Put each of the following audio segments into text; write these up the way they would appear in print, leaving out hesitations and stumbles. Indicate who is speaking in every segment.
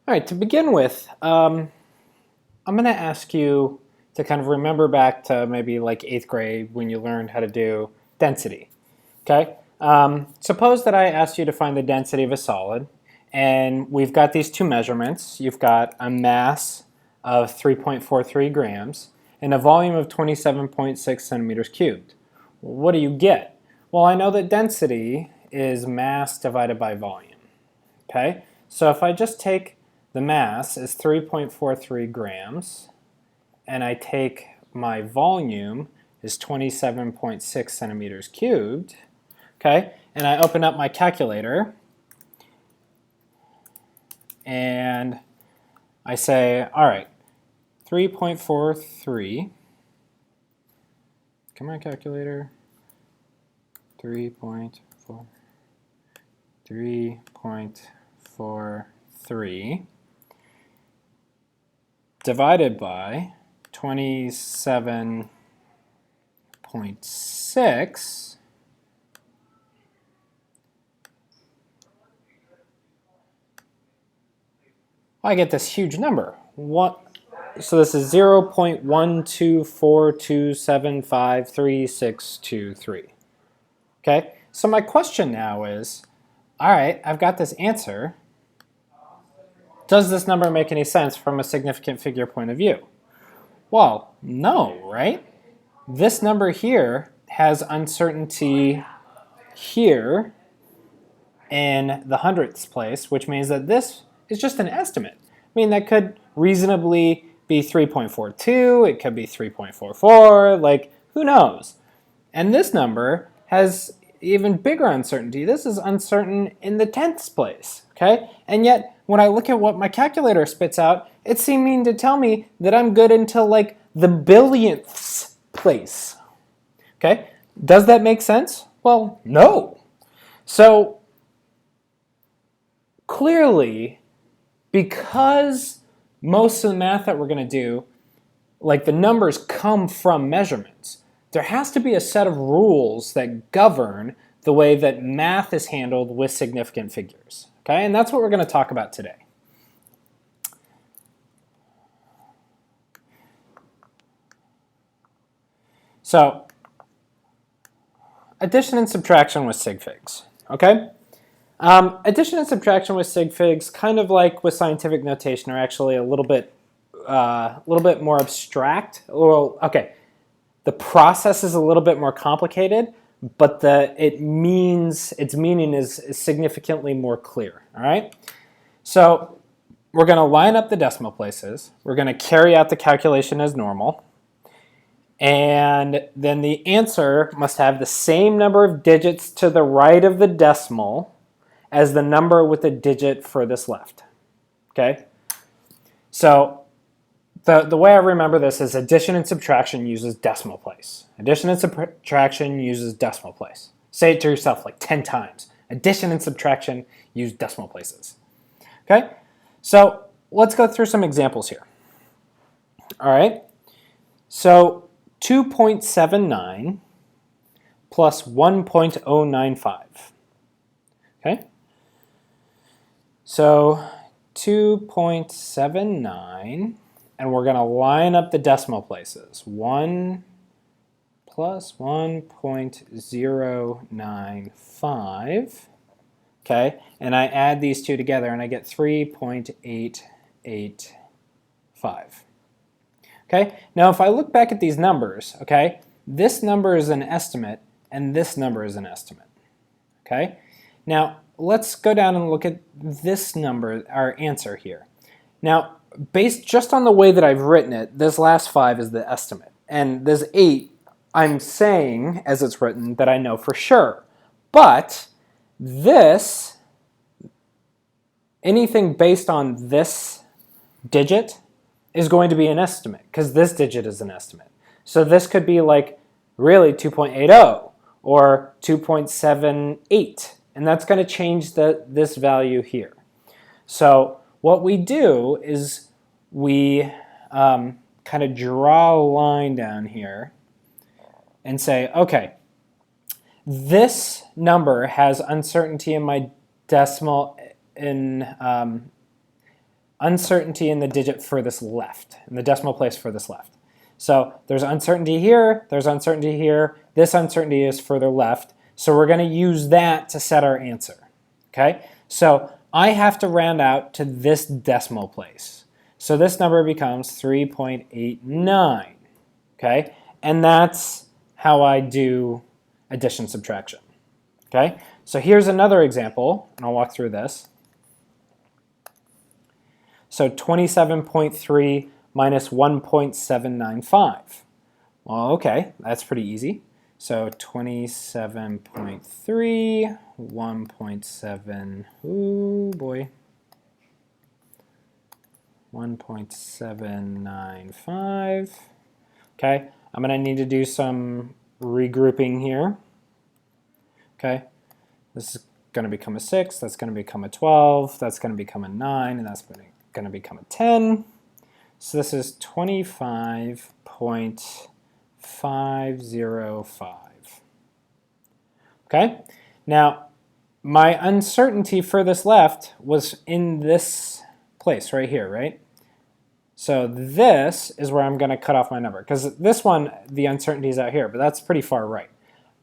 Speaker 1: All right, to begin with, I'm going to ask you to kind of remember back to maybe like 8th grade when you learned how to do density. Okay? Suppose that I asked you to find the density of a solid, and we've got these two measurements. You've got a mass of 3.43 grams and a volume of 27.6 centimeters cubed. What do you get? Well, I know that density is mass divided by volume. Okay? So if I just take the mass is 3.43 grams, and I take my volume is 27.6 centimeters cubed, okay, and I open up my calculator, and I say, all right, 3.43, come on calculator, 3.43 divided by 27.6, I get this huge number. So this is 0.124275363. Okay, so my question now is, all right, I've got this answer. Does this number make any sense from a significant figure point of view? Well, no, right? This number here has uncertainty here in the hundredths place, which means that this is just an estimate. I mean, that could reasonably be 3.42, it could be 3.44, like, who knows? And this number has even bigger uncertainty. This is uncertain in the tenths place, okay? And yet, when I look at what my calculator spits out, it's seeming to tell me that I'm good until like the billionths place, okay? Does that make sense? Well, no. So, clearly, because most of the math that we're going to do, like the numbers come from measurements, there has to be a set of rules that govern the way that math is handled with significant figures. Okay, and that's what we're going to talk about today. So, addition and subtraction with Sig Figs. Okay, addition and subtraction with Sig Figs, kind of like with scientific notation, are actually a little bit more abstract. Well, okay. The process is a little bit more complicated, but its meaning is significantly more clear. All right. So we're going to line up the decimal places. We're going to carry out the calculation as normal, and then the answer must have the same number of digits to the right of the decimal as the number with the digit furthest left. Okay. So the way I remember this is addition and subtraction uses decimal place. Addition and subtraction uses decimal place. Say it to yourself like 10 times. Addition and subtraction use decimal places. Okay? So let's go through some examples here. All right? So 2.79 plus 1.095. Okay? So 2.79, and we're going to line up the decimal places. 1 plus 1.095. Okay, and I add these two together and I get 3.885. Okay, now if I look back at these numbers, okay, this number is an estimate and this number is an estimate. Okay, now let's go down and look at this number, our answer here. Now, based just on the way that I've written it, this last 5 is the estimate. And this 8, I'm saying, as it's written, that I know for sure. But this, anything based on this digit is going to be an estimate, because this digit is an estimate. So this could be like really 2.80 or 2.78, and that's going to change this value here. So what we do is we kind of draw a line down here and say, okay, this number has uncertainty in my decimal in uncertainty in the digit furthest left, in the decimal place furthest left. So there's uncertainty here, there's uncertainty here, this uncertainty is further left, so we're going to use that to set our answer. Okay? So I have to round out to this decimal place. So this number becomes 3.89. Okay? And that's how I do addition subtraction. Okay? So here's another example, and I'll walk through this. So 27.3 minus 1.795. Well, okay, that's pretty easy. So 27.3, 1.7, ooh boy, 1.795. Okay, I'm going to need to do some regrouping here. Okay, this is going to become a 6, that's going to become a 12, that's going to become a 9, and that's going to become a 10. So this is 25.505. Okay, now my uncertainty furthest left was in this place right here, right? So this is where I'm going to cut off my number, because this one, the uncertainty is out here, but that's pretty far right.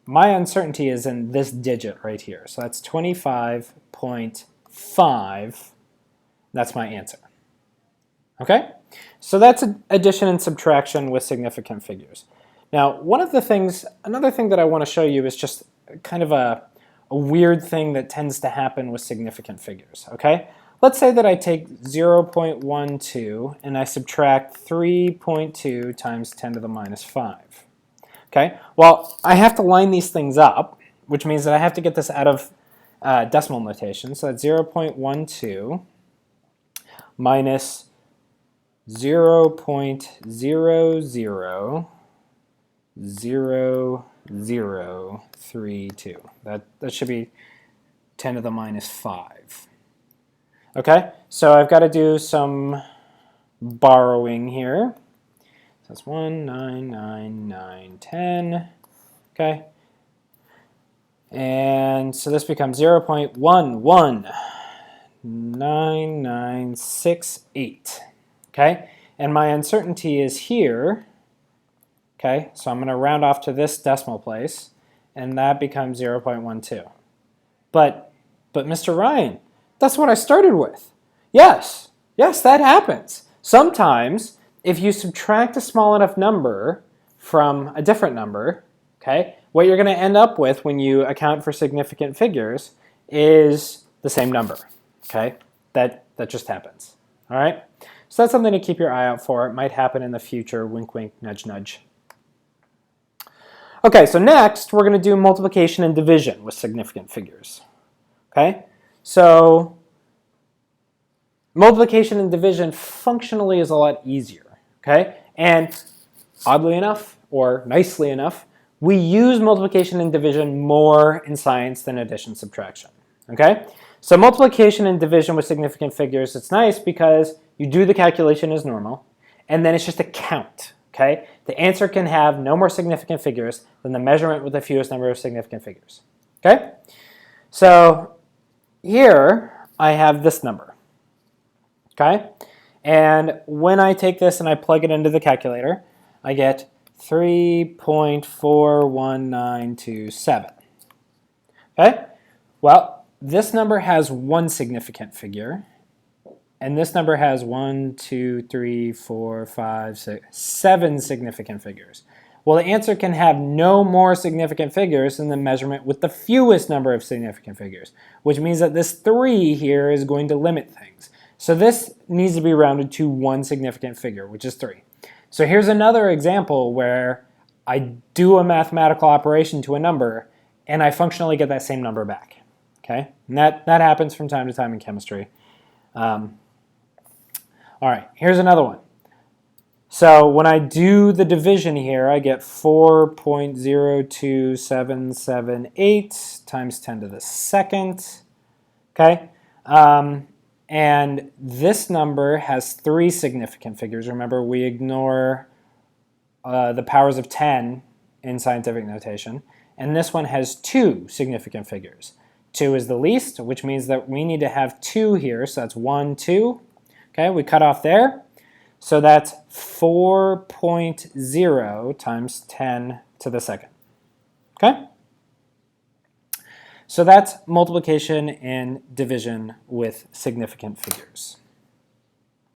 Speaker 1: My uncertainty is in this digit right here. So that's 25.5. That's my answer. Okay? So that's addition and subtraction with significant figures. Now, another thing that I want to show you is just kind of a weird thing that tends to happen with significant figures. Okay? Let's say that I take 0.12 and I subtract 3.2 times 10 to the minus 5. Okay, well, I have to line these things up, which means that I have to get this out of decimal notation. So that's 0.12 minus 0.000032. That should be 10 to the minus 5. Okay, so I've got to do some borrowing here. So that's 1, 9, 9, 9, 10. Okay, and so this becomes 0.119968. Okay, and my uncertainty is here. Okay, so I'm going to round off to this decimal place, and that becomes 0.12. But Mr. Ryan, that's what I started with. Yes, that happens. Sometimes, if you subtract a small enough number from a different number, okay, what you're going to end up with when you account for significant figures is the same number. Okay, that just happens. All right, so that's something to keep your eye out for. It might happen in the future. Wink, wink, nudge, nudge. Okay, so next we're going to do multiplication and division with significant figures. Okay, so multiplication and division functionally is a lot easier. Okay, and oddly enough, or nicely enough, we use multiplication and division more in science than addition and subtraction. Okay, so multiplication and division with significant figures, it's nice because you do the calculation as normal, and then it's just a count. Okay, the answer can have no more significant figures than the measurement with the fewest number of significant figures. Okay, so here I have this number. Okay, and when I take this and I plug it into the calculator, I get 3.41927. Okay, well, this number has one significant figure, and this number has 1, 2, 3, 4, 5, 6, 7 significant figures. Well, the answer can have no more significant figures than the measurement with the fewest number of significant figures, which means that this 3 here is going to limit things. So this needs to be rounded to one significant figure, which is 3. So here's another example where I do a mathematical operation to a number, and I functionally get that same number back. Okay, and that happens from time to time in chemistry. All right, here's another one. So when I do the division here, I get 4.02778 times 10 to the second. Okay, and this number has 3 significant figures. Remember, we ignore the powers of 10 in scientific notation. And this one has 2 significant figures. 2 is the least, which means that we need to have 2 here, so that's 1, 2. Okay, we cut off there. So that's 4.0 times 10 to the second. Okay? So that's multiplication and division with significant figures.